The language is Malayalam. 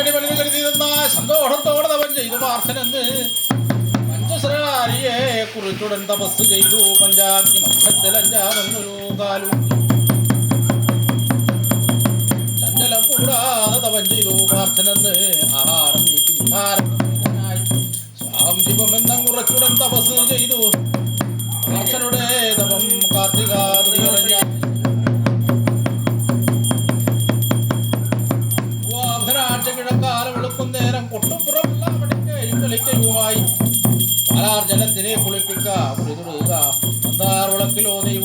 അഞ്ചടി വലുത് കരുതി നിന്ന സന്തോഷത്തോടെ തവൻ ചെയ്തു പാർത്ഥനെന്ന് പഞ്ചശ്രാരിയെ കുറിച്ചുടൻ തപസ് ചെയ്തു പഞ്ചാഗ്നി മധ്യത്തിൽ അഞ്ചാതൊന്നൊരു കാലും ചഞ്ചലം കൂടാതെ തവൻ ചെയ്തു പാർത്ഥനെന്ന് ആഹാരം നീക്കി നിഹാരനായി സ്വാഹം ശിവമെന്നം കുറച്ചുടൻ തപസ് ചെയ്തു പാർത്ഥനുടെ തപം കാർത്തികാതിരഞ്ഞ കിഴക്കാലം വെളുക്കും നേരം കൊട്ടുപുറമുള്ള മടിക്കയും കളിക്കയുമായി പാലാർജലത്തിനെ കുളിപ്പിക്കുക മന്ദാർ വിളക്കിലോ ദൈവ